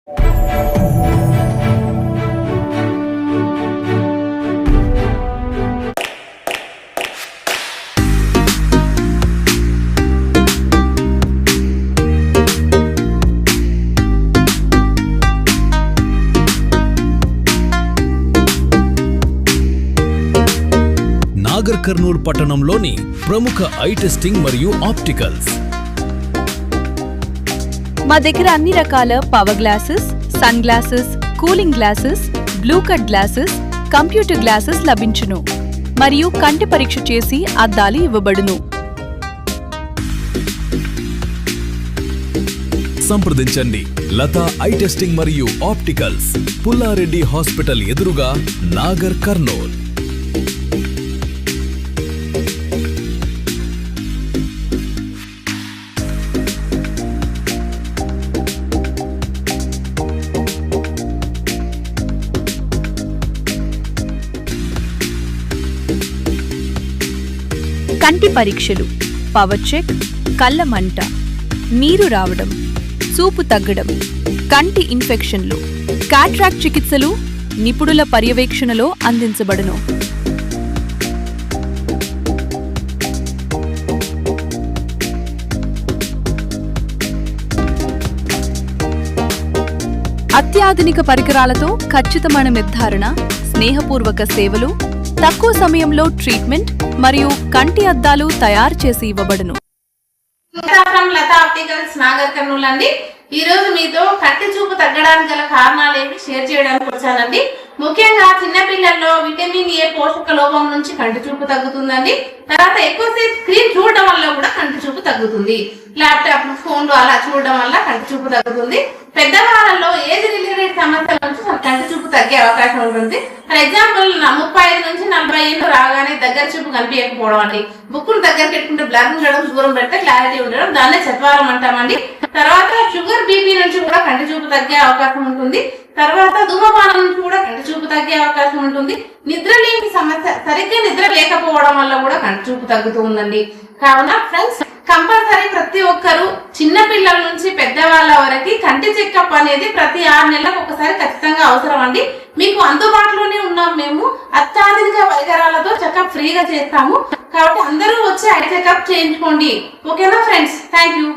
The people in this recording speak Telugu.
నాగర్ కర్నూల్ పట్టణంలోని ప్రముఖ ఐ టెస్టింగ్ మరియు ఆప్టికల్స్. మా దగ్గర అన్ని రకాల power glasses, sun glasses, cooling glasses, blue cut glasses, computer glasses లభించును మరియు కంటి పరీక్ష చేసి అద్దాలు ఇవ్వబడును. సంప్రదించండి లతా ఐ టెస్టింగ్ మరియు ఆప్టికల్స్, పుల్లారెడ్డి హాస్పిటల్ ఎదురుగా, నాగర్ కర్నూల్. కంటి పరీక్షలు, పవర్ చెక్, కళ్ళ మంట, నీరు రావడం, చూపు తగ్గడం, కంటి ఇన్ఫెక్షన్లు, కాట్రాక్ట్ చికిత్సలు నిపుణుల పర్యవేక్షణలో అందించబడును. అత్యాధునిక పరికరాలతో ఖచ్చితమైన నిర్ధారణ, స్నేహపూర్వక సేవలు, తక్కువ సమయంలో ట్రీట్మెంట్ మరియు కంటి అద్దాలు తయారు చేసి ఇవ్వబడును. లతా ఆప్టికల్స్, నాగర్ కర్నూల్ అండి. ఈ రోజు మీతో కంటి చూపు తగ్గడానికి గల కారణాలు ఏమి షేర్ చేయడానికి వచ్చానండి. ముఖ్యంగా చిన్నపిల్లల్లో విటమిన్ ఏ పోషక లోపం నుంచి కంటి చూపు తగ్గుతుందండి. తర్వాత ఎక్కువసేపు స్క్రీన్ చూడడం వల్ల కూడా కంటి చూపు తగ్గుతుంది. ల్యాప్టాప్, ఫోన్లు అలా చూడడం వల్ల కంటి చూపు తగ్గుతుంది. పెద్దవాళ్ళలో ఏజ్ రిలేటెడ్ సమస్యల నుంచి కంటి చూపు తగ్గే అవకాశం ఉంటుంది. ఫర్ ఎగ్జాంపుల్ 35 నుంచి 40 ఏళ్ళు రాగానే దగ్గర చూపు కనిపించకపోవడం అండి. బుక్కును దగ్గర పెట్టుకుంటే బ్లర్ ఉండడం, దూరం పెడితే క్లారిటీ ఉండడం, దాన్నే చత్వారం అంటామండి. తర్వాత షుగర్, బీపీ నుంచి కూడా కంటి చూపు తగ్గే అవకాశం ఉంటుంది. తర్వాత ధూమపానం నుంచి కూడా కంటి చూపు తగ్గే అవకాశం ఉంటుంది. నిద్ర లేని సమస్య, సరిగ్గా నిద్ర లేకపోవడం వల్ల కూడా కంటి చూపు తగ్గుతూ ఉందండి. కావున ఫ్రెండ్స్, కంపల్సరీ ప్రతి ఒక్కరు చిన్న పిల్లల నుంచి పెద్దవాళ్ళ వరకు కంటి చెకప్ అనేది ప్రతి 6 నెలలకు ఒకసారి ఖచ్చితంగా అవసరం అండి. మీకు అందుబాటులోనే ఉన్నాం మేము. అత్యాధునిక పరికరాలతో చెకప్ ఫ్రీగా చేస్తాము. కాబట్టి అందరూ వచ్చి ఐ చెకప్ చేయించుకోండి. ఓకేనా ఫ్రెండ్స్? Thank you.